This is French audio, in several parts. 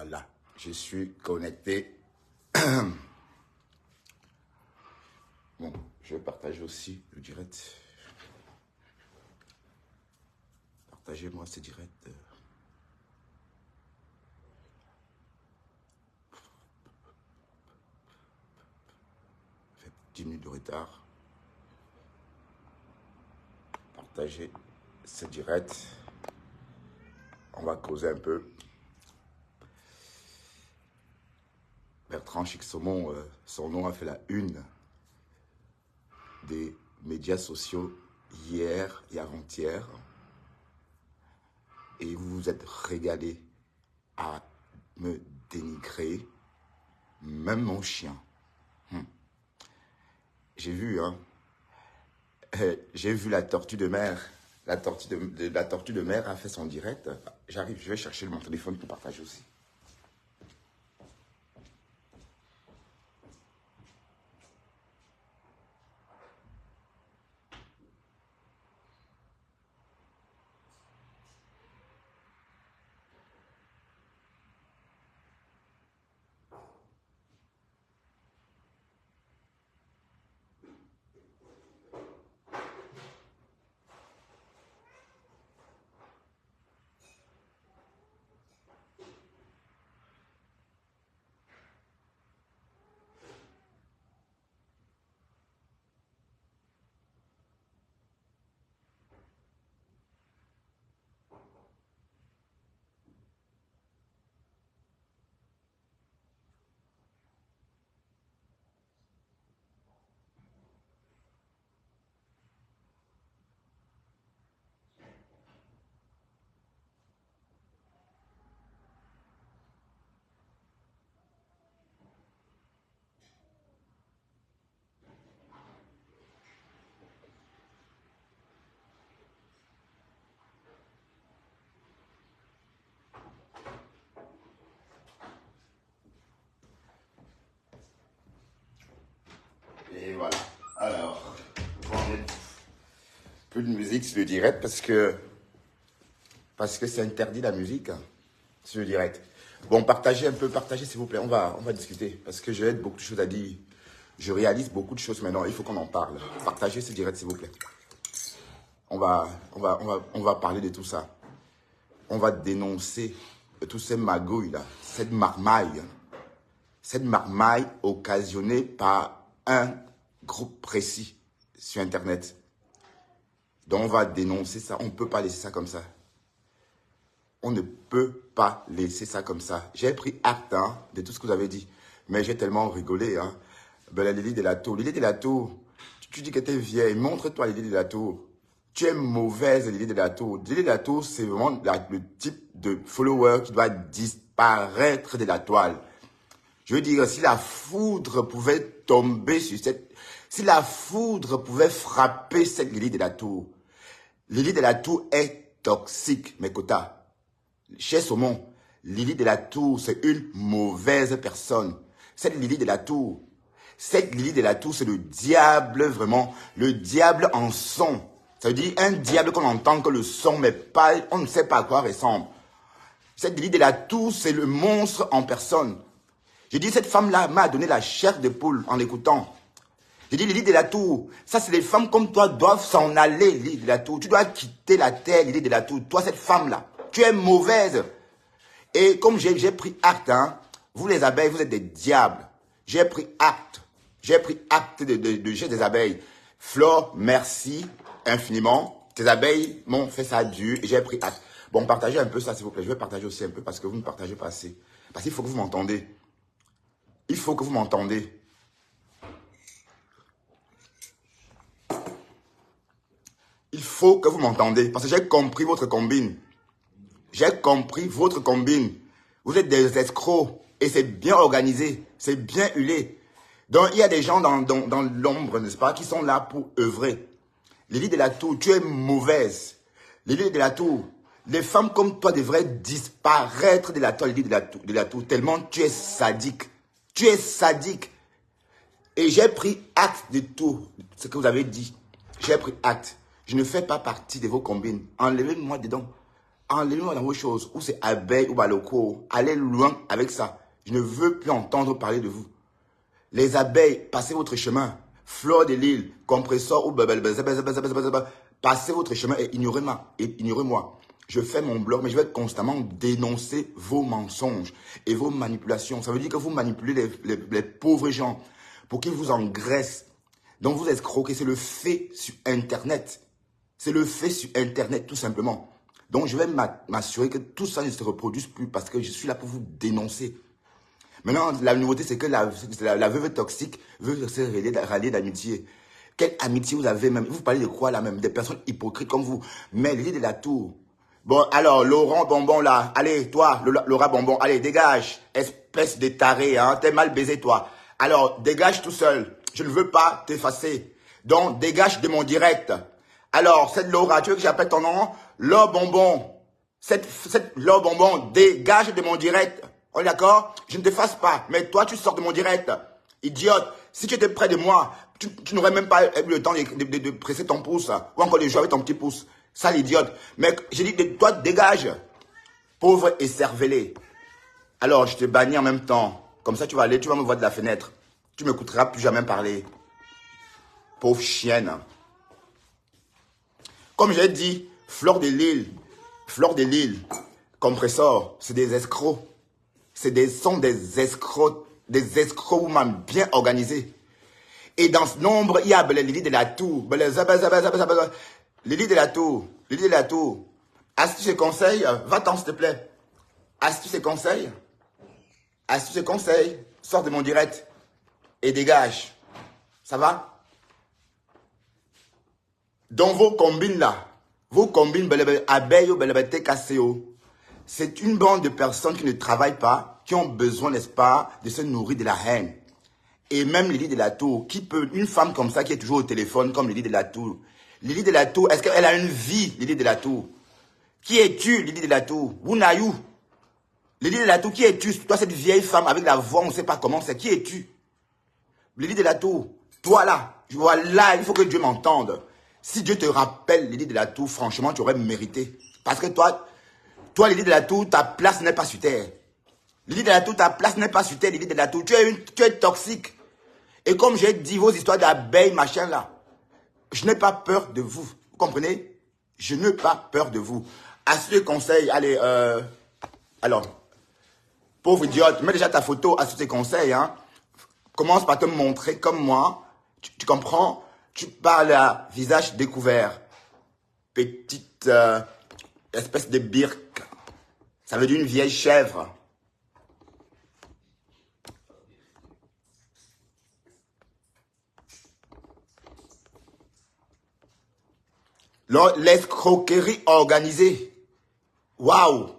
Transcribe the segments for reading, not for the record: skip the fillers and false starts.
Voilà, je suis connecté. Bon, je vais partager aussi le direct. Partagez-moi ce direct. 10 minutes de retard. Partagez ce direct. On va causer un peu. Bertrand Chixomon, son nom a fait la une des médias sociaux hier et avant-hier. Et vous vous êtes régalé à me dénigrer, même mon chien. J'ai vu, hein. J'ai vu la tortue de mer. La tortue de mer a fait son direct. J'arrive, je vais chercher mon téléphone pour partager aussi. Et voilà. Alors, plus de musique sur le direct parce que c'est interdit la musique sur le direct. Bon, partagez un peu, partagez s'il vous plaît. On va discuter parce que j'ai beaucoup de choses à dire. Je réalise beaucoup de choses maintenant. Il faut qu'on en parle. Partagez ce direct s'il vous plaît. On va parler de tout ça. On va dénoncer tous ces magouilles là, cette marmaille occasionnée par un groupe précis sur Internet. Donc on va dénoncer ça. On ne peut pas laisser ça comme ça. On ne peut pas laisser ça comme ça. J'ai pris acte de tout ce que vous avez dit. Mais j'ai tellement rigolé. Ben, la Lily de la Tour. Lily de la Tour, tu dis que tu es vieille. Montre-toi Lily de la Tour. Tu es mauvaise, Lily de la Tour. Lily de la Tour, c'est vraiment le type de follower qui doit disparaître de la toile. Je veux dire, si la foudre pouvait tomber sur si la foudre pouvait frapper cette Lily de la Tour. Lily de la Tour est toxique, mes quotas. Chez Saumon, Lily de la Tour, c'est une mauvaise personne. Cette Lily de la Tour, c'est le diable vraiment, le diable en son. Ça veut dire un diable qu'on entend que le son, mais pas, on ne sait pas à quoi ressemble. Cette Lily de la Tour, c'est le monstre en personne. J'ai dit, cette femme-là m'a donné la chair de poule en l'écoutant. J'ai dit, Lily de la Tour, ça c'est les femmes comme toi doivent s'en aller, Lily de la Tour. Tu dois quitter la terre, Lily de la Tour. Toi, cette femme-là, tu es mauvaise. Et comme j'ai pris acte, vous les abeilles, vous êtes des diables. J'ai pris acte. J'ai pris acte de chez des abeilles. Flore, merci infiniment. Tes abeilles m'ont fait ça dur et j'ai pris acte. Bon, partagez un peu ça, s'il vous plaît. Je vais partager aussi un peu parce que vous ne partagez pas assez. Parce qu'il faut que vous m'entendez. Il faut que vous m'entendez. Il faut que vous m'entendez. Parce que j'ai compris votre combine. J'ai compris votre combine. Vous êtes des escrocs. Et c'est bien organisé. C'est bien huilé. Donc, il y a des gens dans l'ombre, n'est-ce pas, qui sont là pour œuvrer. Lily de la Tour, tu es mauvaise. Lily de la Tour, les femmes comme toi devraient disparaître de la toile, Lily de la Tour, tellement tu es sadique. Tu es sadique. Et j'ai pris acte de tout ce que vous avez dit. J'ai pris acte. Je ne fais pas partie de vos combines. Enlevez-moi dedans. enlevez-moi dans vos choses, ou c'est abeille ou baloko, allez loin avec ça. Je ne veux plus entendre parler de vous. Les abeilles, passez votre chemin. Fleur de l'île, compresseur ou passez votre chemin et ignorez-moi. Je fais mon blog, mais je vais constamment dénoncer vos mensonges et vos manipulations. Ça veut dire que vous manipulez les pauvres gens pour qu'ils vous engraissent. Donc vous escroquez, c'est le fait sur Internet. C'est le fait sur Internet, tout simplement. Donc je vais m'assurer que tout ça ne se reproduise plus parce que je suis là pour vous dénoncer. Maintenant, la nouveauté, c'est que la veuve toxique veut se rallier d'amitié. Quelle amitié vous avez même? Vous parlez de quoi là même? Des personnes hypocrites comme vous. Mais l'idée de la tour. Bon, alors, Laurent Bonbon là. Allez, toi, Laura Bonbon, allez, dégage. Espèce de taré, hein. T'es mal baisé, toi. Alors, dégage tout seul. Je ne veux pas t'effacer. Donc, dégage de mon direct. Alors, cette Laura, tu veux que j'appelle ton nom? Laure Bonbon. Cette Laure Bonbon, dégage de mon direct. On est d'accord? Je ne te fasse pas. Mais toi, tu sors de mon direct. Idiote. Si tu étais près de moi, tu n'aurais même pas eu le temps de presser ton pouce. Ou encore de jouer avec ton petit pouce. Ça, l'idiote. Mais j'ai dit, toi, dégage. Pauvre et cervelé. Alors, je te bannis en même temps. Comme ça, tu vas aller, tu vas me voir de la fenêtre. Tu ne m'écouteras plus jamais parler. Pauvre chienne. Comme j'ai dit, Fleur de l'île, compresseur, c'est des escrocs. Sont des escrocs women bien organisés. Et dans ce nombre, il y a Lily de la Tour. Lily de la Tour. Astuce et conseils, va-t'en s'il te plaît. Astuce et conseils. Sors de mon direct et dégage. Ça va? Dans vos combines là, abeilles ou TKCO, c'est une bande de personnes qui ne travaillent pas, qui ont besoin, n'est-ce pas, de se nourrir de la haine. Et même Lily de la Tour, une femme comme ça qui est toujours au téléphone, comme Lily de la Tour. Lily de la Tour, est-ce qu'elle a une vie, Lily de la Tour? Qui es-tu, Lily de la Tour? Wunayou. Lily de la Tour, qui es-tu? Toi, cette vieille femme avec la voix, on ne sait pas comment c'est. Qui es-tu? Lily de la Tour, toi là, voilà, il faut que Dieu m'entende. Si Dieu te rappelle, Lily de la Tour, franchement, tu aurais mérité. Parce que toi, Lily de la Tour, ta place n'est pas sur terre. Lily de la Tour, ta place n'est pas sur terre, Lily de la Tour. Tu es toxique. Et comme j'ai dit, vos histoires d'abeilles, machin là, je n'ai pas peur de vous. Vous comprenez? Je n'ai pas peur de vous. À ce conseil, allez, alors, pauvre idiote, mets déjà ta photo à ce conseil, hein. Commence par te montrer comme moi. Tu comprends? Tu parles à visage découvert. Petite espèce de birque. Ça veut dire une vieille chèvre. L'escroquerie organisée. Waouh!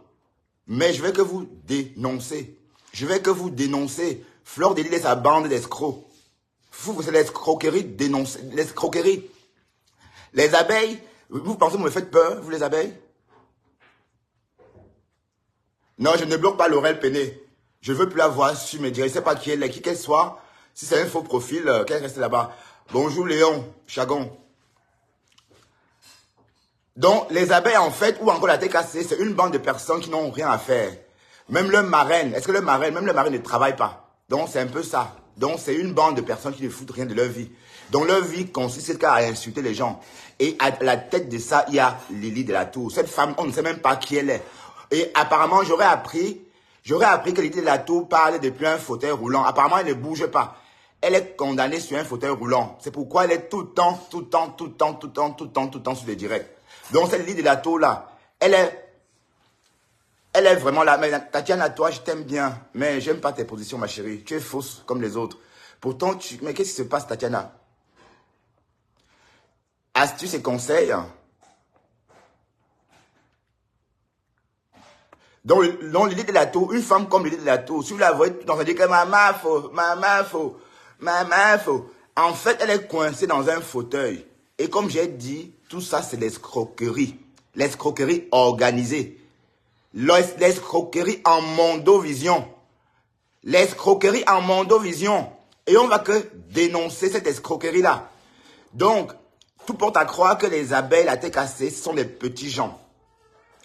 Mais je vais que vous dénoncer. Fleur de l'île et sa bande d'escrocs. Vous, c'est l'escroquerie dénoncée. L'escroquerie. Les abeilles, vous pensez que vous me faites peur, vous les abeilles? Non, je ne bloque pas Laurel Péné. Je ne veux plus la voir sur mes directs. Je ne sais pas qui elle est, qui qu'elle soit. Si c'est un faux profil, qu'elle reste là-bas. Bonjour Léon Chagon. Donc, les abeilles, en fait, ou encore la TKC, c'est une bande de personnes qui n'ont rien à faire. Même le marraine, est-ce que même le marraine ne travaille pas? Donc, c'est un peu ça. Donc, c'est une bande de personnes qui ne foutent rien de leur vie. Donc, leur vie consiste à insulter les gens. Et à la tête de ça, il y a Lily de la Tour. Cette femme, on ne sait même pas qui elle est. Et apparemment, j'aurais appris que Lily de la Tour parle depuis un fauteuil roulant. Apparemment, elle ne bouge pas. Elle est condamnée sur un fauteuil roulant. C'est pourquoi elle est tout le temps sur les directs. Donc, cette Lily de la Tour là, elle est vraiment là. Mais Tatiana, toi, je t'aime bien. Mais j'aime pas tes positions, ma chérie. Tu es fausse comme les autres. Pourtant, mais qu'est-ce qui se passe, Tatiana? Astuces et conseils. Donc, Lily de la Tour, une femme comme Lily de la Tour, si vous la voyez, on va dire que maman faut. En fait, elle est coincée dans un fauteuil. Et comme j'ai dit, tout ça, c'est l'escroquerie. L'escroquerie organisée. L'escroquerie en mondovision. L'escroquerie en mondovision. Et on va que dénoncer cette escroquerie-là. Donc, tout porte à croire que les abeilles, la TKC, ce sont des petits gens.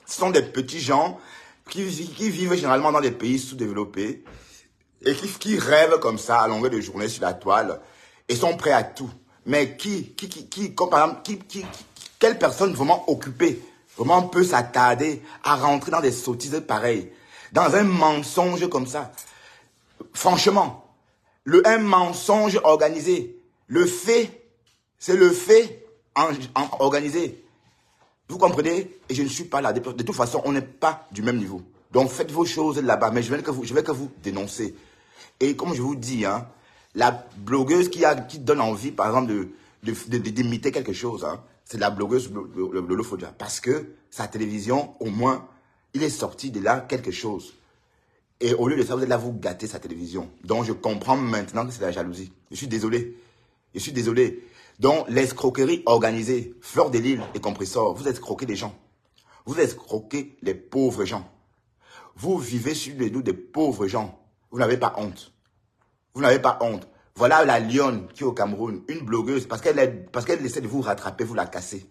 Ce sont des petits gens qui vivent généralement dans des pays sous-développés et qui rêvent comme ça à longueur de journée sur la toile et sont prêts à tout. Mais comme par exemple, quelle personne vraiment occupée, vraiment peut s'attarder à rentrer dans des sottises pareilles, dans un mensonge comme ça? Franchement, un mensonge organisé. Le fait, c'est le fait organisé. Vous comprenez? Et je ne suis pas là. De toute façon, on n'est pas du même niveau. Donc faites vos choses là-bas, mais je vais que vous dénoncer. Et comme je vous dis, hein, la blogueuse qui donne envie, par exemple, d'imiter quelque chose, hein, c'est la blogueuse Lolo Fodia. Parce que sa télévision, au moins, il est sorti de là quelque chose. Et au lieu de ça, vous êtes là, vous gâtez sa télévision. Donc je comprends maintenant que c'est la jalousie. Je suis désolé. Je suis désolé. Donc l'escroquerie organisée, Fleur de Lille et Compressor, vous escroquez les gens. Vous escroquez les pauvres gens. Vous vivez sur les dos des pauvres gens. Vous n'avez pas honte. Vous n'avez pas honte. Voilà la lionne qui est au Cameroun, une blogueuse, parce qu'elle essaie de vous rattraper, vous la cassez.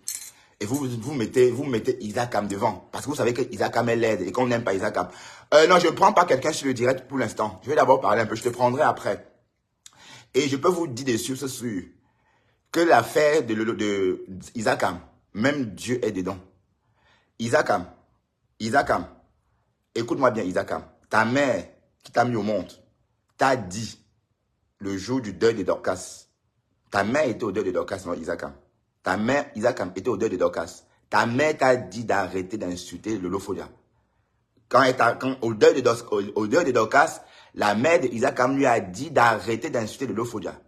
Et vous mettez Isakam devant. Parce que vous savez que Isakam est laide et qu'on n'aime pas Isakam. Non, je ne prends pas quelqu'un sur le direct pour l'instant. Je vais d'abord parler un peu, je te prendrai après. Et je peux vous dire dessus, c'est sûr, que l'affaire de Isakam, même Dieu est dedans. Isakam, écoute-moi bien Isakam, ta mère qui t'a mis au monde, t'a dit, le jour du deuil de Dorcas, ta mère était au deuil de Dorcas, non Isakam. Ta mère, Isakam, était au deuil de Dorcas. Ta mère t'a dit d'arrêter d'insulter Lolo Fodia. Au deuil de Dorcas, la mère d'Isakam lui a dit d'arrêter d'insulter Lolo Fodia.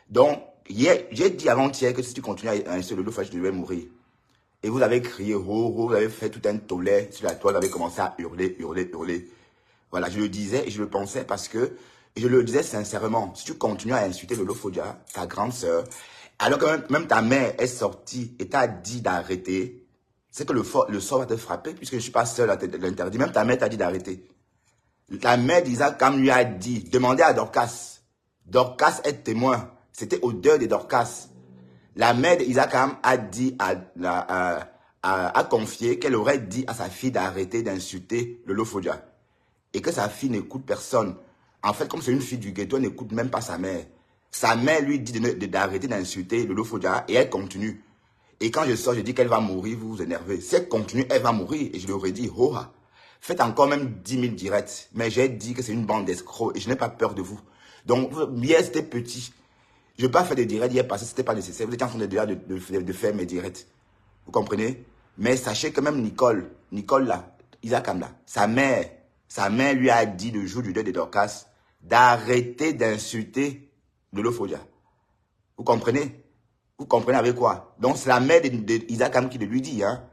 Donc, j'ai dit avant-hier que si tu continues à insulter Lolo Fodia, tu devais mourir. Et vous avez crié, vous avez fait tout un tollé sur la toile, vous avez commencé à hurler. Voilà, je le disais et je le pensais parce que, et je le disais sincèrement, si tu continues à insulter Lolo Fodia, ta grande sœur, alors que même ta mère est sortie et t'a dit d'arrêter, c'est que le sort va te frapper puisque je ne suis pas seul à l'interdire. Même ta mère t'a dit d'arrêter. La mère d'Isakam lui a dit, demandez à Dorcas. Dorcas est témoin. C'était au deuil de Dorcas. La mère d'Isakam a dit, a confié qu'elle aurait dit à sa fille d'arrêter d'insulter Lolo Fodia. Et que sa fille n'écoute personne. En fait, comme c'est une fille du ghetto, elle n'écoute même pas sa mère. Sa mère lui dit d'arrêter d'insulter Lolo Fodia et elle continue. Et quand je sors, je dis qu'elle va mourir, vous vous énervez. Si elle continue, elle va mourir. Et je lui aurais dit, oh, faites encore même 10 000 directs. Mais j'ai dit que c'est une bande d'escrocs et je n'ai pas peur de vous. Donc, hier, c'était petit. Je n'ai pas fait de directs hier parce que ce n'était pas nécessaire. Vous étiez en train de faire mes directs. Vous comprenez? Mais sachez que même Nicole là, Isakam là, sa mère lui a dit le jour du deuil de Dorcas d'arrêter d'insulter Lolo Fodia. Vous comprenez? Vous comprenez avec quoi? Donc c'est la mère d'Isakam qui le lui dit. Hein?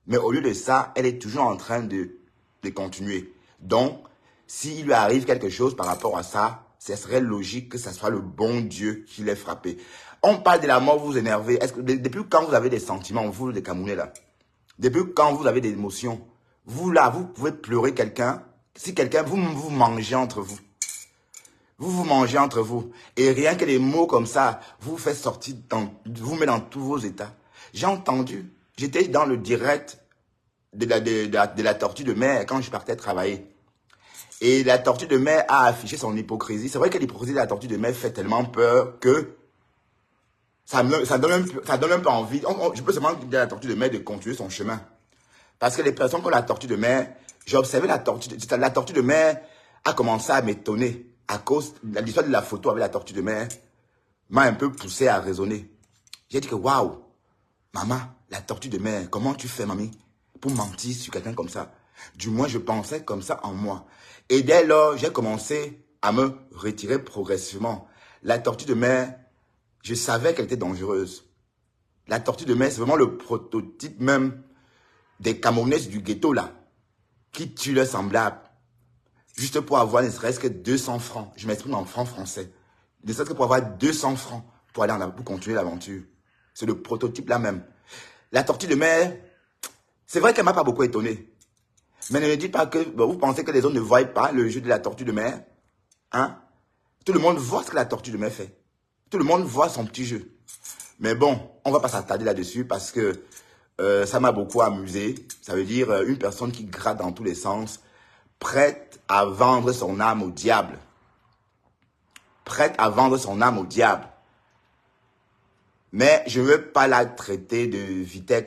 Mais au lieu de ça, elle est toujours en train de continuer. Donc, s'il lui arrive quelque chose par rapport à ça, ce serait logique que ce soit le bon Dieu qui l'ait frappé. On parle de la mort, vous vous énervez. Est-ce que depuis quand vous avez des sentiments, vous les Camerounais là? Depuis quand vous avez des émotions? Vous là, vous pouvez pleurer quelqu'un. Si quelqu'un, vous mangez entre vous. Vous mangez entre vous. Et rien que les mots comme ça, vous fait sortir, vous met dans tous vos états. J'ai entendu, j'étais dans le direct de la tortue de mer quand je partais travailler. Et la tortue de mer a affiché son hypocrisie. C'est vrai que l'hypocrisie de la tortue de mer fait tellement peur que ça donne un peu envie. Je peux seulement dire à la tortue de mer de continuer son chemin. Parce que les personnes comme la tortue de mer, j'ai observé la tortue de mer a commencé à m'étonner à cause de l'histoire de la photo avec la tortue de mer m'a un peu poussé à raisonner. J'ai dit que waouh, maman, la tortue de mer, comment tu fais, mamie, pour mentir sur quelqu'un comme ça? Du moins, je pensais comme ça en moi. Et dès lors, j'ai commencé à me retirer progressivement. La tortue de mer, je savais qu'elle était dangereuse. La tortue de mer, c'est vraiment le prototype même des Camerounais du ghetto là, qui tuent leurs semblables, juste pour avoir ne serait-ce que 200 francs. Je m'exprime en francs français. Ne serait-ce que pour avoir 200 francs pour aller pour continuer l'aventure. C'est le prototype là même. La tortue de mer, c'est vrai qu'elle m'a pas beaucoup étonné. Mais ne me dites pas que vous pensez que les autres ne voient pas le jeu de la tortue de mer. Hein? Tout le monde voit ce que la tortue de mer fait. Tout le monde voit son petit jeu. Mais bon, on va pas s'attarder là-dessus parce que Ça m'a beaucoup amusé. Ça veut dire une personne qui gratte dans tous les sens, prête à vendre son âme au diable. Prête à vendre son âme au diable. Mais je ne veux pas la traiter de vipère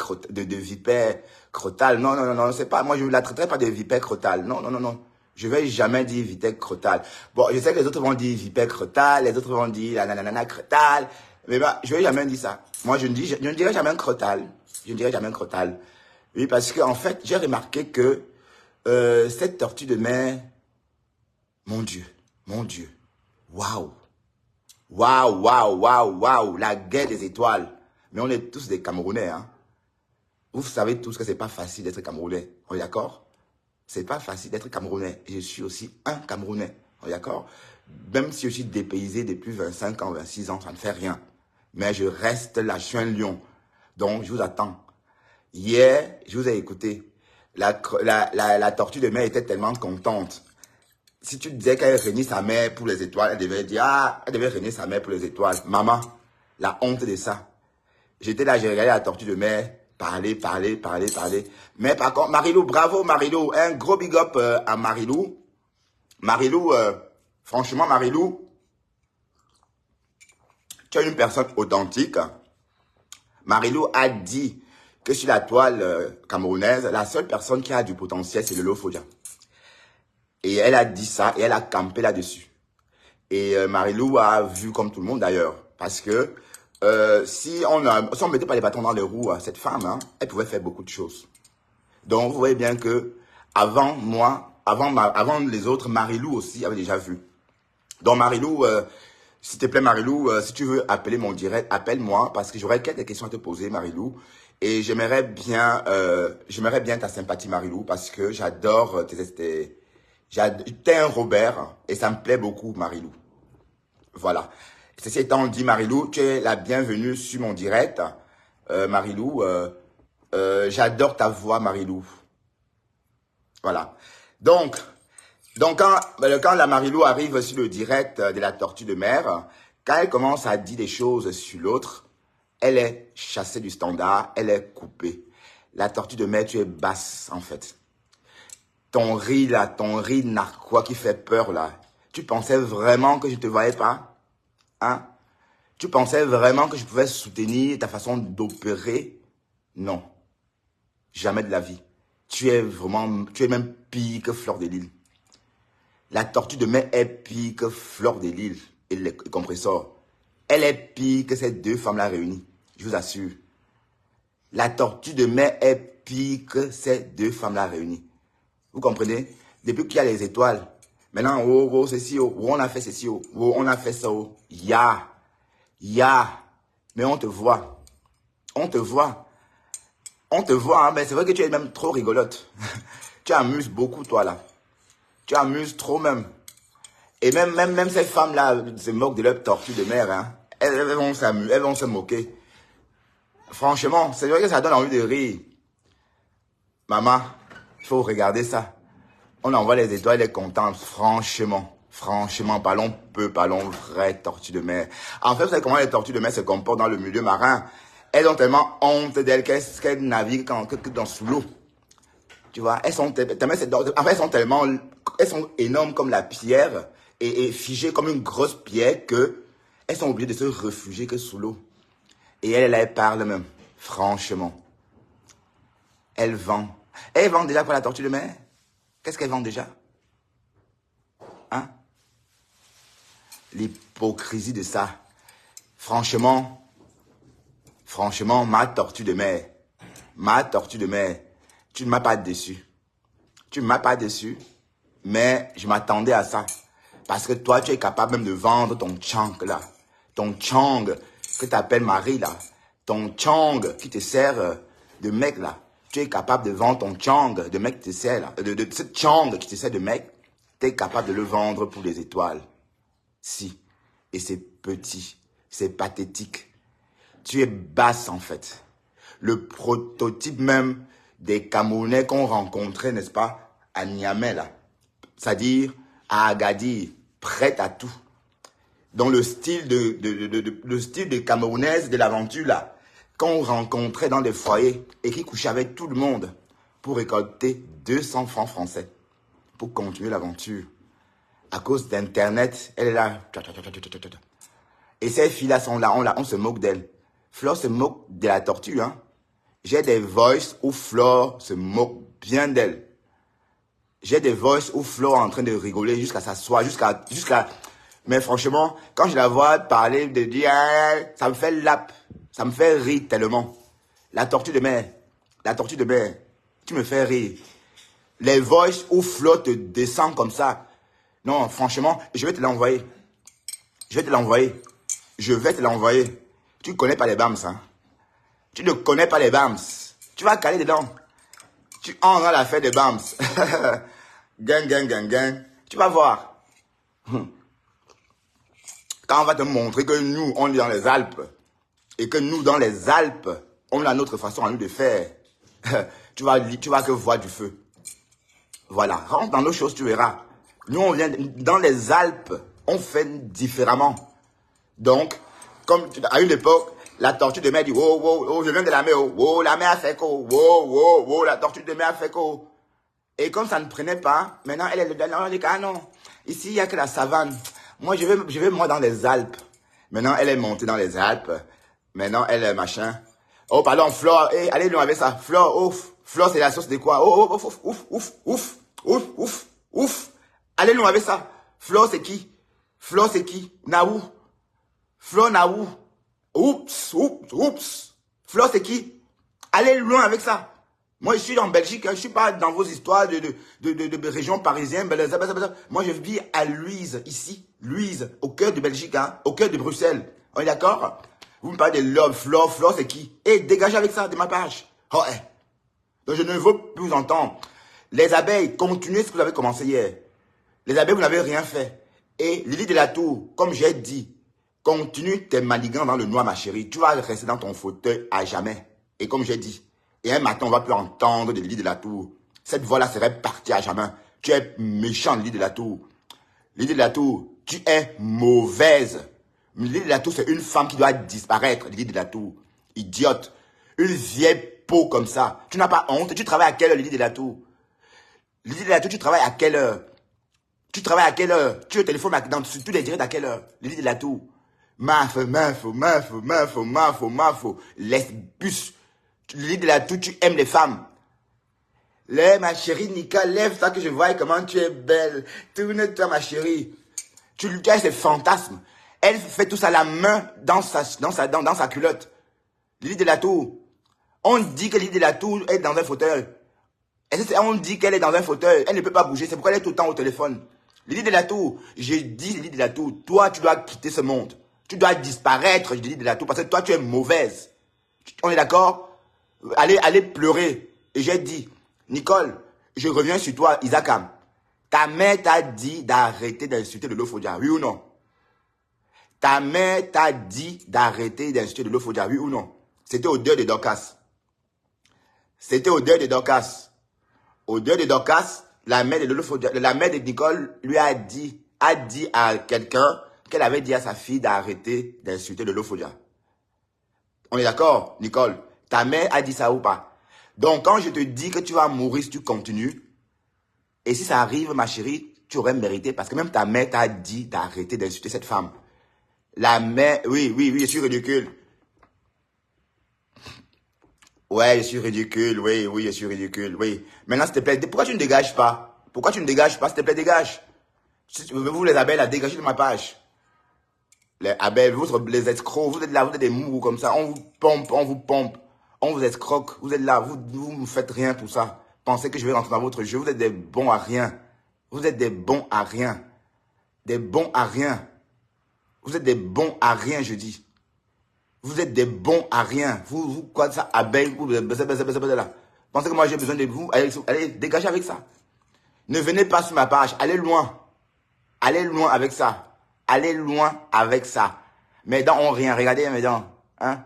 crotale. Non, non, non, non, c'est pas, moi je ne la traiterai pas de vipère crotale. Non, non, non, non. Je ne vais jamais dire vipère crotale. Bon, je sais que les autres vont dire vipère crotale, les autres vont dire la nanana crotale. Mais bah, je ne vais jamais dire ça. Moi, je ne dirai jamais un crotale. Je ne dirai jamais un crotale. Oui, parce qu'en fait, j'ai remarqué que cette tortue de mer, mon Dieu, waouh. Waouh, waouh, waouh, waouh, la guerre des étoiles. Mais on est tous des Camerounais, hein. Vous savez tous que c'est pas facile d'être Camerounais, on est d'accord? C'est pas facile d'être Camerounais. Et je suis aussi un Camerounais, on est d'accord? Même si je suis dépaysé depuis 25 ans, 26 ans, ça ne fait rien. Mais je reste là, je suis un lion. Donc, je vous attends. Hier, je vous ai écouté. La tortue de mer était tellement contente. Si tu disais qu'elle réunit sa mère pour les étoiles, elle devait dire, ah, elle devait réunir sa mère pour les étoiles. Maman, la honte de ça. J'étais là, j'ai regardé la tortue de mer, parler. Mais par contre, Marilou, bravo Marilou, un gros big up à Marilou. Marilou, franchement Marilou, tu es une personne authentique. Marilou a dit que sur la toile camerounaise, la seule personne qui a du potentiel, c'est le Lofodja. Et elle a dit ça, et elle a campé là-dessus. Et Marilou a vu comme tout le monde d'ailleurs. Parce que si on ne mettait pas les bâtons dans les roues à cette femme, hein, elle pouvait faire beaucoup de choses. Donc vous voyez bien que avant moi, avant les autres, Marilou aussi avait déjà vu. Donc Marilou, s'il te plaît Marilou, si tu veux appeler mon direct, appelle-moi parce que j'aurais quelques questions à te poser Marilou. Et j'aimerais bien ta sympathie Marilou parce que j'adore t'es un Robert et ça me plaît beaucoup, Marilou. Voilà. Ceci étant dit, Marilou, tu es la bienvenue sur mon direct. Marilou, j'adore ta voix, Marilou. Voilà. Donc quand la Marilou arrive sur le direct de la tortue de mer, quand elle commence à dire des choses sur l'autre, elle est chassée du standard, elle est coupée. La tortue de mer, tu es basse, en fait. Ton riz narquois qui fait peur là. Tu pensais vraiment que je te voyais pas? Hein? Tu pensais vraiment que je pouvais soutenir ta façon d'opérer? Non. Jamais de la vie. Tu es même pire que Fleur de Lille. La tortue de mer est pire que Fleur de Lille et les compresseurs. Elle est pire que ces deux femmes-là réunies. Je vous assure. La tortue de mer est pire que ces deux femmes-là réunies. Vous comprenez? Depuis qu'il y a les étoiles, maintenant, oh, ceci, oh, on a fait ceci, oh, on a fait ça, oh, ya. Mais on te voit, hein, mais c'est vrai que tu es même trop rigolote. Tu amuses beaucoup, toi, là. Tu amuses trop, même. Et même ces femmes-là se moquent de leur tortue de mer, hein. Elles vont s'amuser, elles vont se moquer. Franchement, c'est vrai que ça donne envie de rire. Maman, il faut regarder ça. On envoie les étoiles, elle est contente. Franchement, parlons vraie tortue de mer. En fait, vous savez comment les tortues de mer se comportent dans le milieu marin? Elles ont tellement honte d'elles qu'elles naviguent que dans sous l'eau. Tu vois, elles sont énormes comme la pierre et figées comme une grosse pierre que elles sont obligées de se réfugier que sous l'eau. Et elle parle même. Franchement. Elle vend. Elle vend déjà pour la tortue de mer? Qu'est-ce qu'elle vend déjà? Hein? L'hypocrisie de ça. Franchement, ma tortue de mer, tu ne m'as pas déçu. Mais je m'attendais à ça. Parce que toi, tu es capable même de vendre ton chang là. Ton chang que tu appelles Marie là. Ton chang qui te sert de mec là. Tu es capable de vendre ton chang de mec qui te sert là. De ce chang qui te sert de mec. Tu es capable de le vendre pour les étoiles. Si. Et c'est petit. C'est pathétique. Tu es basse en fait. Le prototype même des Camerounais qu'on rencontrait, n'est-ce pas, à Niamey là. C'est-à-dire à Agadir, prête à tout. Dans le style de Camerounaise de l'aventure là. qu'on rencontrait dans des foyers et qui couchait avec tout le monde pour récolter 200 francs français pour continuer l'aventure. À cause d'Internet, elle est là. Et ces filles-là sont là, on se moque d'elles. Flore se moque de la tortue. Hein. J'ai des voices où Flore se moque bien d'elle. J'ai des voices où Flore est en train de rigoler jusqu'à s'asseoir, jusqu'à... Mais franchement, quand je la vois parler, de dire, ça me fait lap. Ça me fait rire tellement. La tortue de mer, tu me fais rire. Les voices où Flore te descend comme ça. Non, franchement, je vais te l'envoyer. Je vais te l'envoyer. Tu ne connais pas les BAMS, hein. Tu ne connais pas les BAMS. Tu vas caler dedans. Tu en as l'affaire des BAMS. Gang. Tu vas voir. Quand on va te montrer que nous, on est dans les Alpes, et que nous, dans les Alpes, on a notre façon à nous de faire, tu vas que voir du feu. Voilà, rentre dans nos choses, tu verras. Nous, on vient dans les Alpes, on fait différemment. Donc, comme à une époque, la tortue de mer dit, oh, je viens de la mer, oh, la mer a fait quoi, oh, la tortue de mer a fait quoi. Et comme ça ne prenait pas, maintenant, elle dit, ah non, ici, il n'y a que la savane. Moi, je vais moi dans les Alpes. Maintenant, elle est montée dans les Alpes. Maintenant, elle est machin. Oh, pardon, Flore, allez, nous avec ça. Flore, ouf. Flore, c'est la sauce de quoi? Oh, ouf. Allez, nous avec ça. Flore, c'est qui? Naou. Flore, Naou. Oups. Flore, c'est qui? Allez loin avec ça. Moi, je suis en Belgique, hein, je suis pas dans vos histoires de région parisienne. Moi, je vis à Luise, ici. Luise, au cœur de Belgique, hein, au cœur de Bruxelles. On est d'accord? Vous me parlez de l'homme, Flore, c'est qui? Dégagez avec ça de ma page. Oh, Donc, je ne veux plus vous entendre. Les abeilles, continuez ce que vous avez commencé hier. Les abeilles, vous n'avez rien fait. Et Lily de la Tour, comme j'ai dit, continue tes manigances dans le noir, ma chérie. Tu vas rester dans ton fauteuil à jamais. Et comme j'ai dit, et un matin, on va plus entendre de Lily de la Tour. Cette voix-là serait partie à jamais. Tu es méchant, Lily de la Tour. Lily de la Tour, tu es mauvaise. Lily de la Tour, c'est une femme qui doit disparaître, Lily de la Tour. Idiote. Une vieille peau comme ça. Tu n'as pas honte. Tu travailles à quelle heure, Lily de la Tour? Lily de la Tour, tu travailles à quelle heure? Tu es au téléphone sur tous les directs à quelle heure? Lily de la Tour. Mafo. Lesbus. Lily de la Tour, tu aimes les femmes. Lève, ma chérie Nika, lève ça que je vois comment tu es belle. Tourne-toi, ma chérie. Tu as ces fantasmes. Elle fait tout ça la main dans sa culotte. Lily de la Tour. On dit que Lily de la Tour est dans un fauteuil. On dit qu'elle est dans un fauteuil. Elle ne peut pas bouger. C'est pourquoi elle est tout le temps au téléphone. Lily de la Tour. J'ai dit Lily de la Tour. Toi, tu dois quitter ce monde. Tu dois disparaître, Lily de la Tour. Parce que toi, tu es mauvaise. On est d'accord? Allez pleurer. Et j'ai dit, Nicole, je reviens sur toi, Isakam. Ta mère t'a dit d'arrêter d'insulter de l'Ophodia, oui ou non? Ta mère t'a dit d'arrêter d'insulter de l'Ophodia, oui ou non? C'était au deuil de Dorcas. Au deuil de Dorcas, la mère de Nicole lui a dit à quelqu'un qu'elle avait dit à sa fille d'arrêter d'insulter de l'Ophodia. On est d'accord, Nicole? Ta mère a dit ça ou pas? Donc, quand je te dis que tu vas mourir si tu continues, et si ça arrive, ma chérie, tu aurais mérité, parce que même ta mère t'a dit d'arrêter d'insulter cette femme. La mère, oui, je suis ridicule. Ouais, je suis ridicule, oui, je suis ridicule, oui. Maintenant, s'il te plaît, pourquoi tu ne dégages pas? S'il te plaît, dégage. Vous, les abeilles, là, dégagez de ma page. Les abeilles, les escrocs, vous êtes là, vous êtes des mourous comme ça, on vous pompe. On vous escroque, vous êtes là, vous ne faites rien tout ça. Pensez que je vais rentrer dans votre jeu, vous êtes des bons à rien. Vous êtes des bons à rien. Des bons à rien. Vous êtes des bons à rien, je dis. Vous êtes des bons à rien. Vous quoi ça, abeille, vous, là. Pensez que moi j'ai besoin de vous, allez, dégagez avec ça. Ne venez pas sur ma page, allez loin. Allez loin avec ça. Mes dents ont rien, regardez mes dents. Hein?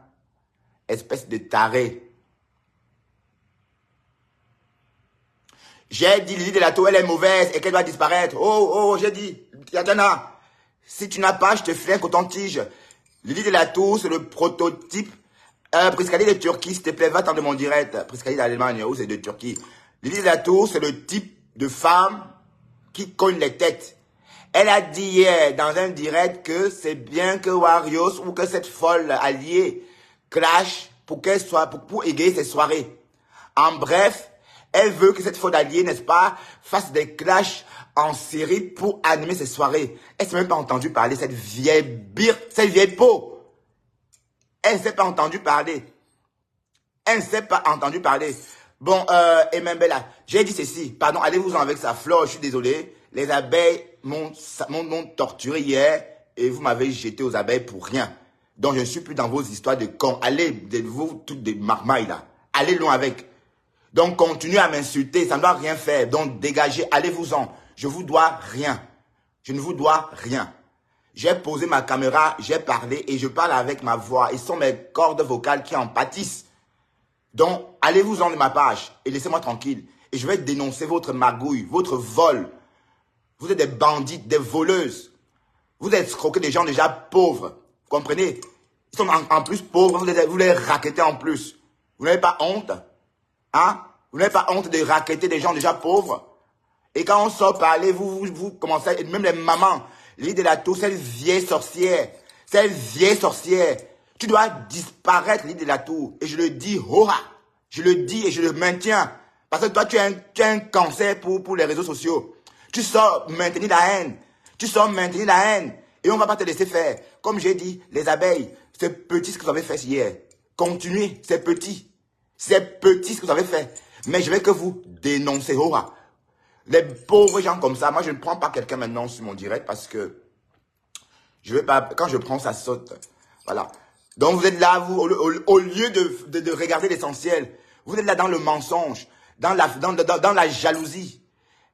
Espèce de taré. J'ai dit, Lily de la Tour, elle est mauvaise et qu'elle doit disparaître. J'ai dit, Yatana, si tu n'as pas, je te fais un coton-tige. Lily de la Tour, c'est le prototype Priscali de Turquie, s'il te plaît, va-t'en de mon direct. Priscali d'Allemagne, ou c'est de Turquie. Lydie de la Tour, c'est le type de femme qui cogne les têtes. Elle a dit hier dans un direct que c'est bien que Warriors ou que cette folle alliée clash pour qu'elle soit, pour égayer ses soirées. En bref, elle veut que cette folle alliée, n'est-ce pas, fasse des clashs en série pour animer ses soirées. Elle s'est même pas entendue parler, cette vieille peau. Elle ne s'est pas entendue parler. Elle ne s'est pas entendue parler. Bon, et même Bella, j'ai dit ceci. Pardon, allez-vous-en avec sa fleur, je suis désolé. Les abeilles m'ont torturé hier et vous m'avez jeté aux abeilles pour rien. Donc, je ne suis plus dans vos histoires de cons. Allez, vous, toutes des marmailles là. Allez loin avec. Donc, continuez à m'insulter, ça ne doit rien faire. Donc, dégagez, allez-vous-en. Je vous dois rien. Je ne vous dois rien. J'ai posé ma caméra, j'ai parlé et je parle avec ma voix. Et ce sont mes cordes vocales qui en pâtissent. Donc, allez-vous-en de ma page et laissez-moi tranquille. Et je vais dénoncer votre magouille, votre vol. Vous êtes des bandites, des voleuses. Vous êtes escroqués des gens déjà pauvres. Vous comprenez? Ils sont en plus pauvres, vous les raquettez en plus. Vous n'avez pas honte? Hein? Vous n'avez pas honte de raqueter des gens déjà pauvres? Et quand on sort parler, vous commencez, et même les mamans, Lydie de la Tour, cette vieille sorcière, tu dois disparaître, Lydie de la Tour. Et je le dis, je le dis et je le maintiens. Parce que toi, tu as un cancer pour les réseaux sociaux. Tu sors maintenir la haine. Et on ne va pas te laisser faire. Comme j'ai dit, les abeilles, c'est petit ce que vous avez fait hier. Continuez, c'est petit. C'est petit ce que vous avez fait. Mais je vais que vous dénoncer, Les pauvres gens comme ça, moi je ne prends pas quelqu'un maintenant sur mon direct parce que je vais pas, quand je prends ça saute. Voilà. Donc vous êtes là, vous, au lieu de regarder l'essentiel, vous êtes là dans le mensonge, dans la jalousie.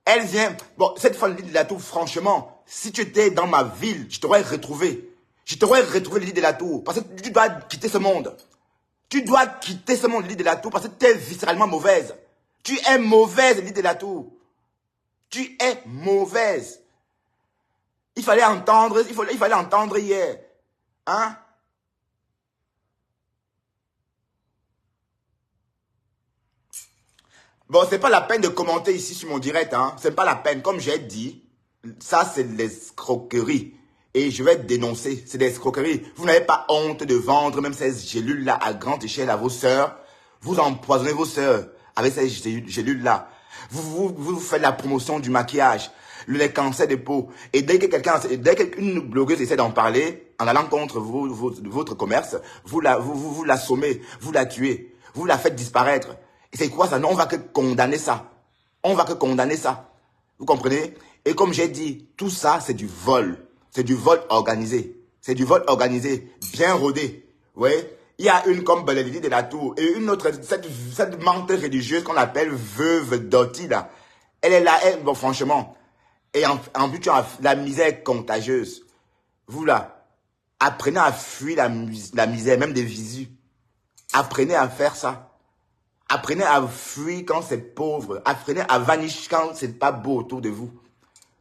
Elle vient, bon, cette femme Lydie de la Tour, franchement, si tu étais dans ma ville, je t'aurais retrouvé. Lydie de la Tour, parce que tu dois quitter ce monde. Tu dois quitter ce monde, Lydie de la Tour, parce que tu es viscéralement mauvaise. Tu es mauvaise, Lydie de la Tour. Tu es mauvaise. Il fallait entendre hier. Hein? Bon, c'est pas la peine de commenter ici sur mon direct, hein. C'est pas la peine. Comme j'ai dit, ça c'est de l'escroquerie. Et je vais dénoncer, c'est de l'escroquerie. Vous n'avez pas honte de vendre même ces gélules-là à grande échelle à vos sœurs. Vous empoisonnez vos sœurs avec ces gélules-là. Vous faites la promotion du maquillage, les cancers de peau. Et dès qu'une blogueuse essaie d'en parler, en allant contre votre commerce, vous l'assommez, vous la tuez, vous la faites disparaître. Et c'est quoi ça? Non, on va que condamner ça. Vous comprenez? Et comme j'ai dit, tout ça, c'est du vol. C'est du vol organisé. Bien rodé. Oui. Il y a une comme Lydie de la Tour et une autre, cette menthe religieuse qu'on appelle veuve Doty là. Elle est là, bon franchement. Et en plus, tu as la misère contagieuse. Vous là, apprenez à fuir la misère, même des visus. Apprenez à faire ça. Apprenez à fuir quand c'est pauvre. Apprenez à vanish quand c'est pas beau autour de vous.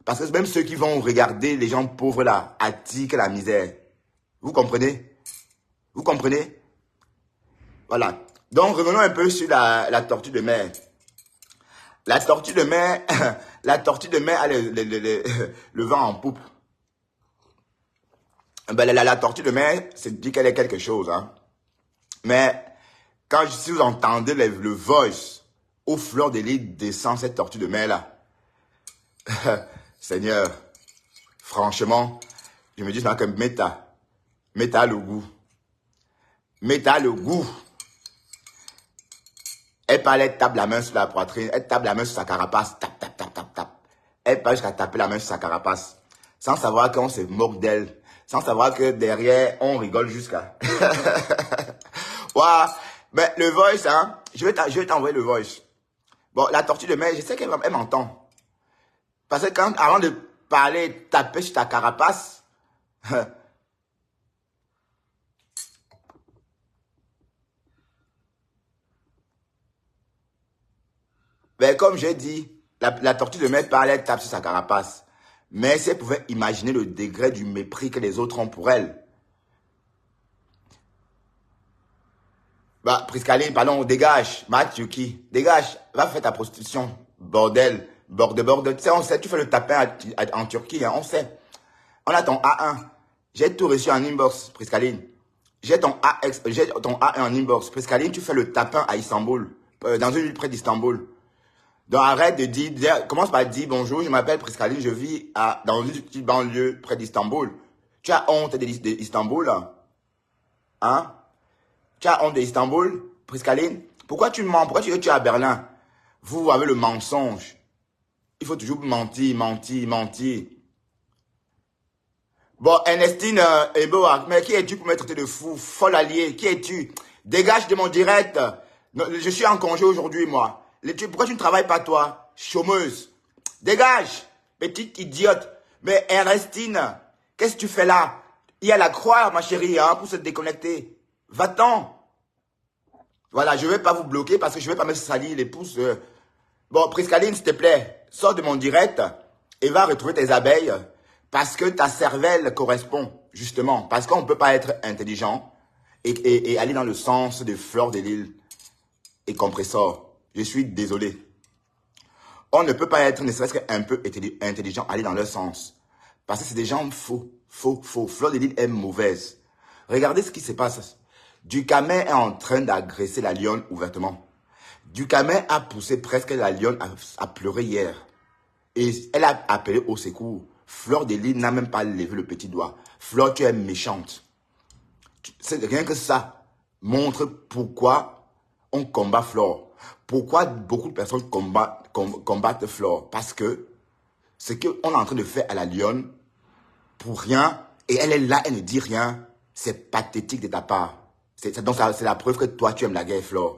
Parce que même ceux qui vont regarder les gens pauvres là, attirent la misère. Vous comprenez? Voilà. Donc, revenons un peu sur la tortue de mer. La tortue de mer a le vent en poupe. Ben, la tortue de mer, c'est dit qu'elle est quelque chose, hein. Mais, si vous entendez le voice au fleur de l'île descend cette tortue de mer là, Seigneur, franchement, je me dis que Meta le goût. Elle parle, elle tape la main sur la poitrine, elle tape la main sur sa carapace, tap. Elle parle jusqu'à taper la main sur sa carapace, sans savoir qu'on se moque d'elle, sans savoir que derrière, on rigole jusqu'à... Ouais, mais le voice, hein, je vais t'envoyer le voice. Bon, la tortue de mer, je sais qu'elle m'entend. Parce que avant de parler, taper sur ta carapace, ben, comme j'ai dit, la tortue de mer parle, elle tape sur sa carapace. Mais si elle pouvait imaginer le degré du mépris que les autres ont pour elle. Bah, Priscaline, pardon, dégage. Mathieu qui? Dégage. Va faire ta prostitution. Bordel. Bordel. Tu sais, on sait, tu fais le tapin en Turquie, hein, on sait. On a ton A1. J'ai tout reçu en inbox, Priscaline. J'ai ton A1 en inbox. Priscaline, tu fais le tapin à Istanbul. Dans une ville près d'Istanbul. Donc arrête de commence par dire bonjour, je m'appelle Priscaline, je vis dans une petite banlieue près d'Istanbul. Tu as honte d'Istanbul, hein? Tu as honte d'Istanbul, Priscaline? Pourquoi tu mens? Pourquoi tu dis que tu es à Berlin? Vous avez le mensonge. Il faut toujours mentir. Bon, Ernestine Eboa, mais qui es-tu pour me traiter de fou, folle allié? Qui es-tu? Dégage de mon direct. Non, je suis en congé aujourd'hui, moi. Pourquoi tu ne travailles pas, toi? Chômeuse. Dégage, petite idiote. Mais Ernestine, qu'est-ce que tu fais là? Il y a la croix, ma chérie, hein, pour se déconnecter. Va-t'en. Voilà, je ne vais pas vous bloquer parce que je ne vais pas me salir les pouces. Bon, Priscaline, s'il te plaît, sors de mon direct et va retrouver tes abeilles parce que ta cervelle correspond, justement. Parce qu'on ne peut pas être intelligent et aller dans le sens des fleurs de l'île et compressor. Je suis désolé. On ne peut pas être ne serait-ce qu'un peu intelligent, aller dans leur sens. Parce que c'est des gens faux. Fleur de l'île est mauvaise. Regardez ce qui se passe. Ducamin est en train d'agresser la lionne ouvertement. Ducamin a poussé presque la lionne à pleurer hier. Et elle a appelé au secours. Fleur de l'île n'a même pas levé le petit doigt. Fleur, tu es méchante. C'est rien que ça montre pourquoi on combat Fleur. Pourquoi beaucoup de personnes combattent Fleur? Parce que ce qu'on est en train de faire à la lionne, pour rien, et elle est là, elle ne dit rien, c'est pathétique de ta part. Donc c'est la preuve que toi, tu aimes la guerre, Fleur.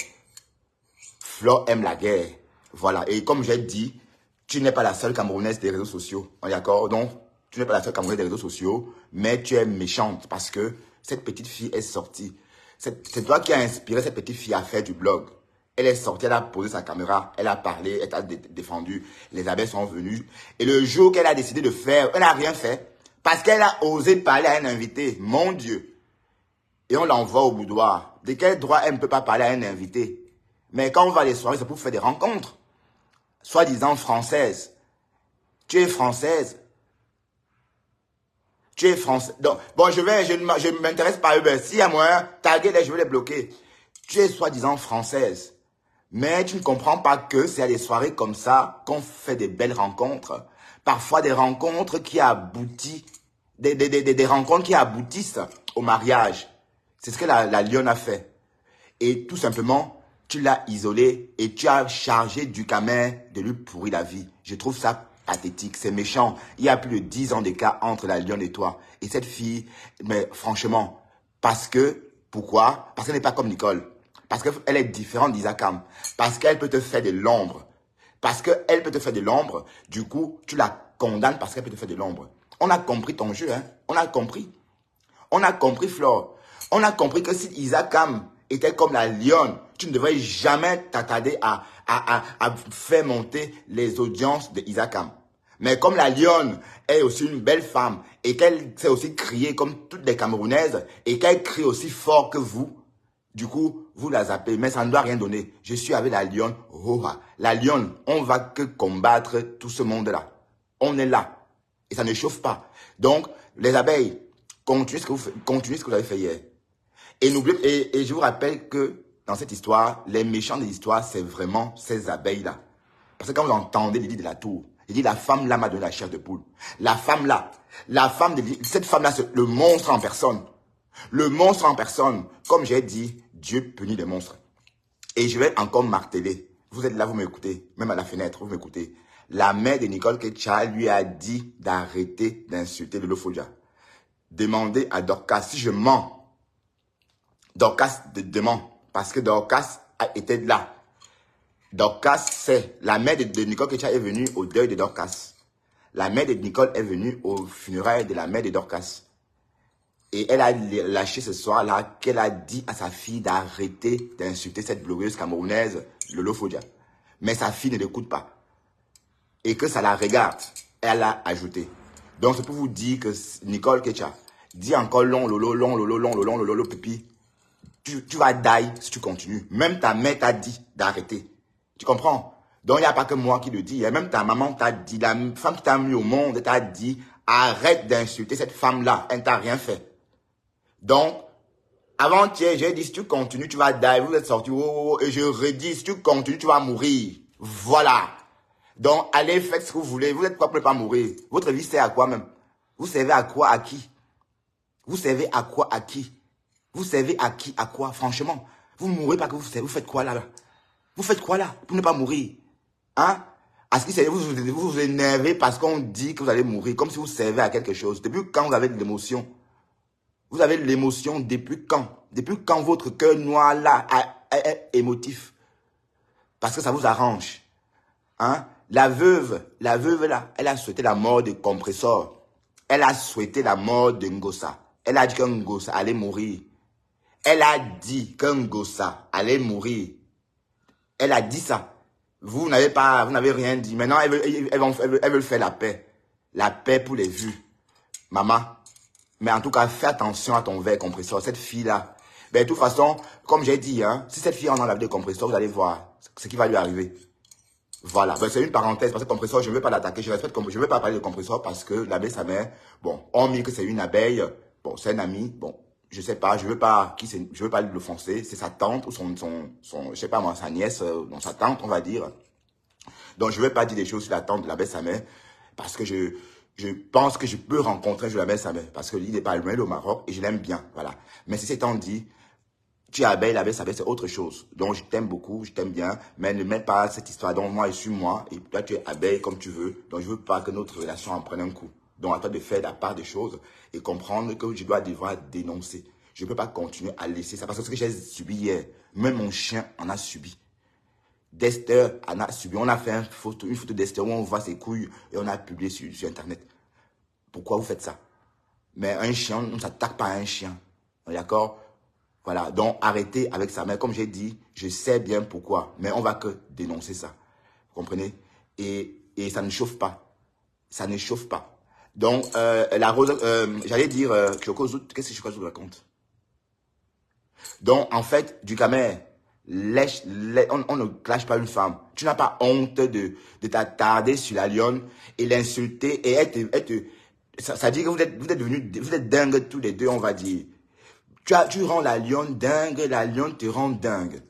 Fleur aime la guerre. Voilà. Et comme j'ai dit, tu n'es pas la seule Camerounaise des réseaux sociaux. On est d'accord? Donc, tu n'es pas la seule Camerounaise des réseaux sociaux, mais tu es méchante parce que cette petite fille est sortie. C'est toi qui as inspiré cette petite fille à faire du blog. Elle est sortie, elle a posé sa caméra, elle a parlé, elle t'a défendu. Les abeilles sont venues. Et le jour qu'elle a décidé de faire, elle n'a rien fait parce qu'elle a osé parler à un invité. Mon Dieu. Et on l'envoie au boudoir. De quel droit elle ne peut pas parler à un invité? Mais quand on va à les soirées, c'est pour faire des rencontres. Soi-disant française. Tu es française. Tu es française. Donc, bon, je ne m'intéresse pas à eux. S'il y a moyen, taguez-les, je vais les bloquer. Tu es soi-disant française. Mais tu ne comprends pas que c'est à des soirées comme ça qu'on fait des belles rencontres. Parfois des rencontres qui aboutissent, des rencontres qui aboutissent au mariage. C'est ce que la lionne a fait. Et tout simplement, tu l'as isolé et tu as chargé Ducamin de lui pourrir la vie. Je trouve ça pathétique, c'est méchant. Il y a plus de 10 ans d'écart entre la lionne et toi. Et cette fille, mais franchement, pourquoi? Parce qu'elle n'est pas comme Nicole. Parce qu'elle est différente d'Isakam. Parce qu'elle peut te faire de l'ombre. Parce qu'elle peut te faire de l'ombre. Du coup, tu la condamnes parce qu'elle peut te faire de l'ombre. On a compris ton jeu, hein. On a compris. On a compris, Flore. On a compris que si Isakam était comme la lionne, tu ne devrais jamais t'attarder à faire monter les audiences de Isakam. Mais comme la lionne est aussi une belle femme et qu'elle sait aussi crier comme toutes les Camerounaises et qu'elle crie aussi fort que vous, du coup, vous la zappez. Mais ça ne doit rien donner. Je suis avec la lionne. La lionne, on va que combattre tout ce monde-là. On est là. Et ça ne chauffe pas. Donc, les abeilles, continuez ce que vous avez fait hier. Et n'oubliez, et je vous rappelle que dans cette histoire, les méchants de l'histoire, c'est vraiment ces abeilles-là. Parce que quand vous entendez Lydie de la Tour, il dit la femme là m'a donné la chair de poule. La femme là, cette femme-là, c'est le monstre en personne. Le monstre en personne, comme j'ai dit, Dieu punit les monstres. Et je vais encore marteler. Vous êtes là, vous m'écoutez, même à la fenêtre, vous m'écoutez. La mère de Nicole Ketcha lui a dit d'arrêter d'insulter Lolo Fodia. Demandez à Dorcas si je mens. Dorcas ment parce que Dorcas était là. Dorcas, c'est la mère de Nicole Ketcha est venue au deuil de Dorcas. La mère de Nicole est venue au funérailles de la mère de Dorcas. Et elle a lâché ce soir-là qu'elle a dit à sa fille d'arrêter d'insulter cette blogueuse camerounaise, Lolo Fodia. Mais sa fille ne l'écoute pas. Et que ça la regarde. Elle a ajouté. Donc c'est pour vous dire que Nicole Ketcha dit encore long, lolo, pipi. Tu vas die si tu continues. Même ta mère t'a dit d'arrêter. Tu comprends? Donc, il n'y a pas que moi qui le dis. Même ta maman t'a dit, la femme qui t'a mis au monde t'a dit, arrête d'insulter cette femme-là. Elle ne t'a rien fait. Donc, avant-hier, j'ai dit, si tu continues, tu vas die. Vous êtes sortis, et je redis, si tu continues, tu vas mourir. Voilà. Donc, allez, faites ce que vous voulez. Vous êtes quoi pour ne pas mourir? Votre vie sert à quoi même? Vous servez à quoi, à qui? Vous servez à quoi, à qui? Vous servez à qui, à quoi? Franchement, vous ne mourrez pas que vous servez. Vous faites quoi là? Vous faites quoi là pour ne pas mourir? Hein? À ce qui vous énervez parce qu'on dit que vous allez mourir, comme si vous servez à quelque chose. Depuis quand vous avez de l'émotion? Vous avez de l'émotion depuis quand? Depuis quand votre cœur noir là est émotif? Parce que ça vous arrange. Hein? La veuve là, elle a souhaité la mort de Compressor. Elle a souhaité la mort de Ngosa. Elle a dit que Ngosa allait mourir. Elle a dit que Ngosa allait mourir. Elle a dit ça. Vous n'avez rien dit. Maintenant, elle veut faire la paix. La paix pour les vues. Maman. Mais en tout cas, fais attention à ton verre compresseur. Cette fille-là. Ben, de toute façon, comme j'ai dit, hein, si cette fille en enlève des compresseurs, vous allez voir ce qui va lui arriver. Voilà. Ben, c'est une parenthèse. Parce que compresseur, je ne veux pas l'attaquer. Je ne veux pas parler de compresseur parce que l'abeille, sa mère, bon, hormis que c'est une abeille, bon, c'est un ami, bon, je sais pas, je veux pas l'offenser. C'est sa tante ou je sais pas moi, sa nièce, sa tante, on va dire. Donc, je ne veux pas dire des choses sur la tante de l'abeille, sa mère, parce que je pense que je peux rencontrer un jour l'abeille, sa mère, parce que l'île n'est pas loin, au Maroc, et je l'aime bien, voilà. Mais si c'est étant dit, tu es abeille, l'abeille, sa mère, c'est autre chose. Donc, je t'aime beaucoup, je t'aime bien, mais ne mets pas cette histoire. Donc, moi, je suis moi, et toi, tu es abeille comme tu veux. Donc, je veux pas que notre relation en prenne un coup. Donc, à toi de faire la part des choses et comprendre que je dois devoir dénoncer. Je ne peux pas continuer à laisser ça, parce que ce que j'ai subi hier, même mon chien en a subi. Dexter en a subi. On a fait une photo d'Dexter où on voit ses couilles et on a publié sur Internet. Pourquoi vous faites ça? Mais un chien, on ne s'attaque pas à un chien. D'accord? Voilà. Donc, arrêtez avec ça. Mais comme j'ai dit, je sais bien pourquoi. Mais on va que dénoncer ça. Vous comprenez? Et ça ne chauffe pas. Ça ne chauffe pas. Donc, la rose, j'allais dire, Chocozout, qu'est-ce que Chocozout raconte? Donc, en fait, du camère, on ne clash pas une femme. Tu n'as pas honte de t'attarder sur la lionne et l'insulter et ça dit que vous êtes dingues tous les deux, on va dire. Tu rends la lionne dingue, la lionne te rend dingue.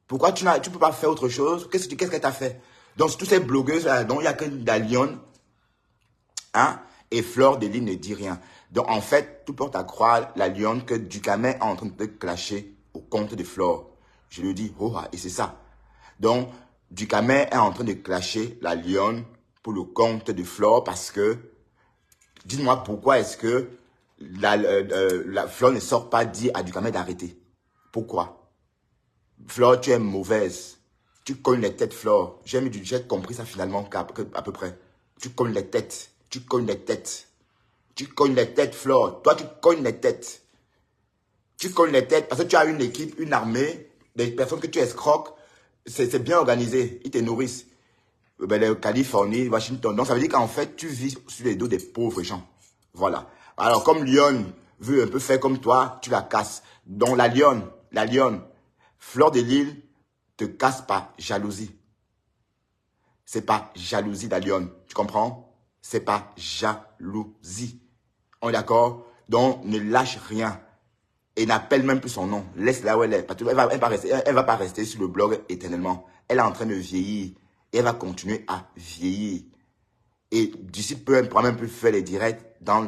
Pourquoi tu peux pas faire autre chose? Qu'est-ce qu'elle t'a fait? Donc, tous ces blogueuses, donc il n'y a que la lionne, hein, et Fleur de Lys ne dit rien. Donc, en fait, tout porte à croire la lionne que Ducamel est en train de te clasher au compte de Fleur. Je lui dis, oh, et c'est ça. Donc, Ducamel est en train de clasher la lionne pour le compte de Fleur parce que, dites-moi pourquoi est-ce que la Fleur ne sort pas dire à Ducamel d'arrêter. Pourquoi? Fleur, tu es mauvaise. Tu cognes les têtes, Fleur. J'ai compris ça finalement à peu près. Tu cognes les têtes. Tu cognes les têtes. Tu cognes les têtes, Fleur. Toi, tu cognes les têtes. Tu cognes les têtes parce que tu as une équipe, une armée, des personnes que tu escroques. C'est bien organisé. Ils te nourrissent. Ben, Californie, Washington. Donc, ça veut dire qu'en fait, tu vis sur les dos des pauvres gens. Voilà. Alors, comme Lyon veut un peu faire comme toi, tu la casses. Donc, la lionne, Fleur de Lys te casse pas jalousie. C'est pas jalousie, la lionne. Tu comprends? C'est pas jalousie. On est d'accord? Donc, ne lâche rien. Et n'appelle même plus son nom. Laisse-la où elle est. Parce qu'elle va pas rester sur le blog éternellement. Elle est en train de vieillir. Et elle va continuer à vieillir. Et d'ici peu, elle ne pourra même plus faire les directs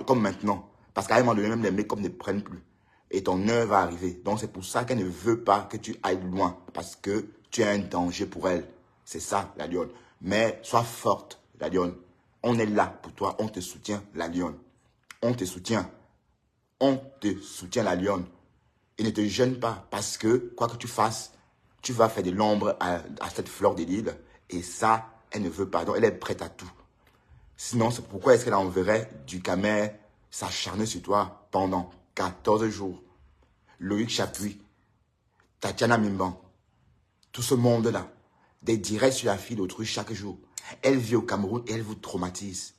comme maintenant. Parce qu'à un moment donné, même les make-up ne prennent plus. Et ton heure va arriver. Donc, c'est pour ça qu'elle ne veut pas que tu ailles loin. Parce que tu es un danger pour elle. C'est ça, la lionne. Mais sois forte, la lionne. On est là pour toi. On te soutient, la lionne. On te soutient. On te soutient, la lionne. Et ne te gêne pas. Parce que, quoi que tu fasses, tu vas faire de l'ombre à cette Fleur de Lys. Et ça, elle ne veut pas. Donc, elle est prête à tout. Sinon, c'est pourquoi est-ce qu'elle enverrait Ducamel s'acharner sur toi pendant 14 jours. Loïc Chapuis, Tatiana Mimban, tout ce monde-là, des directs sur la fille d'autrui chaque jour. Elle vit au Cameroun et elle vous traumatise.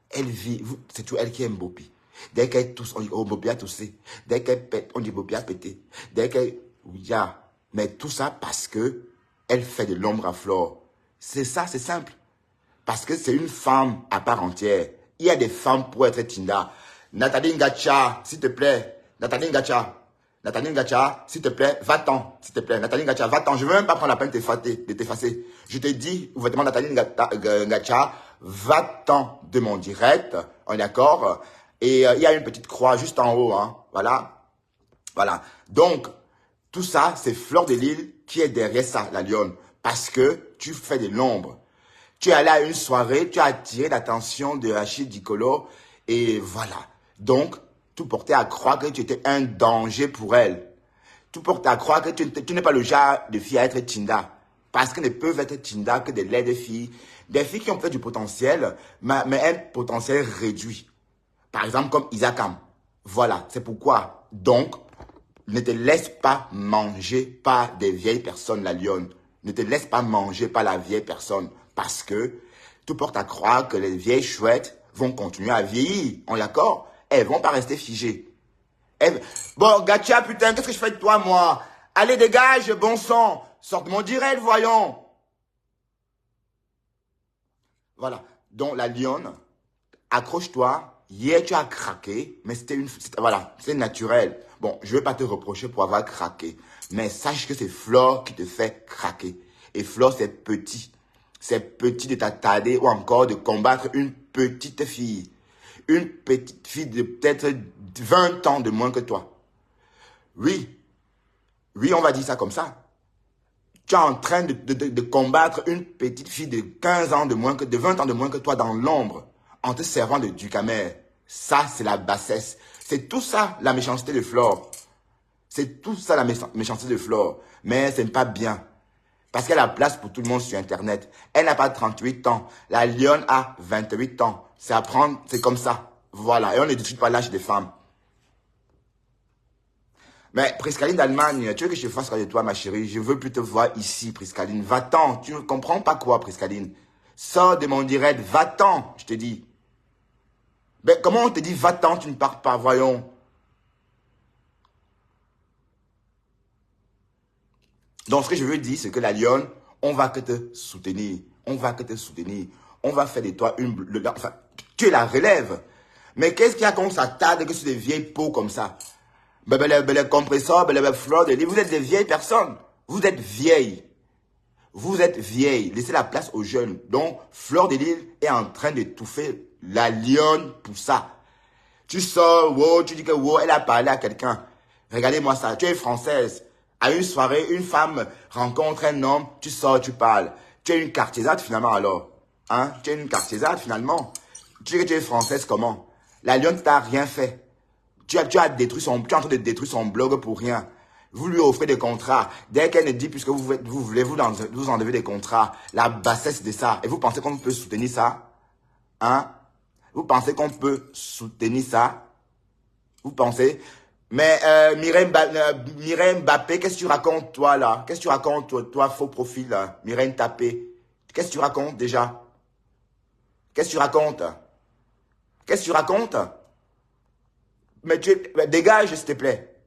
Elle vit, c'est tout elle qui aime Bopi. Dès qu'elle tousse, on dit, oh, Bopi a toussé. Dès qu'elle pète, on dit, Bopi a pété. Dès qu'elle, Yeah. Mais tout ça parce que elle fait de l'ombre à Flore. C'est ça, c'est simple. Parce que c'est une femme à part entière. Il y a des femmes pour être Tinda. Nathalie Ngacha, s'il te plaît. Nathalie Ngacha. Nathalie Ngacha, s'il te plaît, va-t'en. S'il te plaît, Nathalie Ngacha, va-t'en. Je ne veux même pas prendre la peine de t'effacer. Je te dis ouvertement, Nathalie Ngacha, va-t'en de mon direct. On est d'accord? Et il y a une petite croix juste en haut. Hein. Voilà. Voilà. Donc, tout ça, c'est Fleur de Lille qui est derrière ça, la lionne. Parce que tu fais de l'ombre. Tu es allé à une soirée, tu as attiré l'attention de Rachid Dicolo et voilà. Donc, tout portait à croire que tu étais un danger pour elle. Tout portait à croire que tu n'es pas le genre de fille à être Tinda. Parce qu'elles ne peuvent être Tinda que des laides filles. Des filles qui ont peut-être du potentiel, mais un potentiel réduit. Par exemple, comme Isakam. Voilà, c'est pourquoi. Donc, ne te laisse pas manger par des vieilles personnes, la lionne. Ne te laisse pas manger par la vieille personne. Parce que tout porte à croire que les vieilles chouettes vont continuer à vieillir. On est d'accord? Elles vont pas rester figées. Bon, Gacha, putain, qu'est-ce que je fais de toi, moi? Allez, dégage, bon sang. Sors de mon direct, voyons. Voilà. Donc, la lionne, accroche-toi. Hier, tu as craqué, mais voilà, c'est naturel. Bon, je ne vais pas te reprocher pour avoir craqué. Mais sache que c'est Flore qui te fait craquer. Et Flore, c'est petit. C'est petit de t'attarder ou encore de combattre une petite fille. Une petite fille de peut-être 20 ans de moins que toi. Oui. Oui, on va dire ça comme ça. Tu es en train de combattre une petite fille de 15 ans de moins que, de 20 ans de moins que toi dans l'ombre. En te servant de Ducamer. Ça, c'est la bassesse. C'est tout ça, la méchanceté de Flore. C'est tout ça, la méchanceté de Flore. Mais ce n'est pas bien. Parce qu'elle a place pour tout le monde sur Internet. Elle n'a pas 38 ans. La lionne a 28 ans. C'est à prendre, c'est comme ça. Voilà. Et on ne discute pas l'âge des femmes. Mais Priscaline d'Allemagne, tu veux que je fasse quoi de toi, ma chérie? Je veux plus te voir ici, Priscaline. Va-t'en. Tu ne comprends pas quoi, Priscaline? Sors de mon direct. Va-t'en, je te dis. Mais comment on te dit va-t'en, tu ne pars pas, voyons. Donc, ce que je veux dire, c'est que la lionne, on va que te soutenir. On va que te soutenir. On va faire de toi enfin, tu es la relève. Mais qu'est-ce qu'il y a qu'on s'attarde que sur des vieilles peaux comme ça? Les compresseurs, les fleurs de Lille, vous êtes des vieilles personnes. Vous êtes vieilles. Vous êtes vieilles. Laissez la place aux jeunes. Donc, Fleur de Lille est en train d'étouffer la lionne pour ça. Tu sors, wow, tu dis que wow, elle a parlé à quelqu'un. Regardez-moi ça. Tu es française. À une soirée, une femme rencontre un homme, tu sors, tu parles. Tu es une cartésade finalement alors. Hein? Tu es une cartésade finalement. Tu dis que tu es française comment? La lionne t'a rien fait. Tu es en train de détruire son blog pour rien. Vous lui offrez des contrats. Dès qu'elle ne dit, puisque vous voulez vous enlever des contrats, la bassesse de ça. Et vous pensez qu'on peut soutenir ça? Hein? Vous pensez qu'on peut soutenir ça? Vous pensez? Mais Mireille Mbappé, qu'est-ce que tu racontes toi là? Qu'est-ce que tu racontes toi faux profil là? Mireille Tapé. Qu'est-ce que tu racontes déjà? Qu'est-ce que tu racontes? Qu'est-ce que tu racontes? Mais dégage s'il te plaît.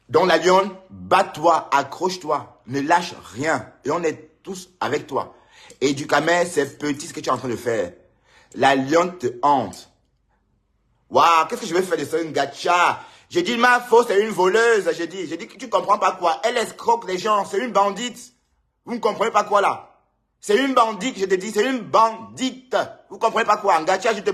Donc la lionne, bats-toi, accroche-toi, ne lâche rien. Et on est tous avec toi. Et du Ducamer, c'est petit ce que tu es en train de faire. La lionne te hante. Waouh, qu'est-ce que je vais faire de ça, une gacha? J'ai dit, ma fausse, c'est une voleuse. J'ai dit que tu comprends pas quoi. Elle escroque les gens, c'est une bandite. Vous ne comprenez pas quoi là? C'est une bandite, je te dis, c'est une bandite. Vous comprenez pas quoi? En gacha, je te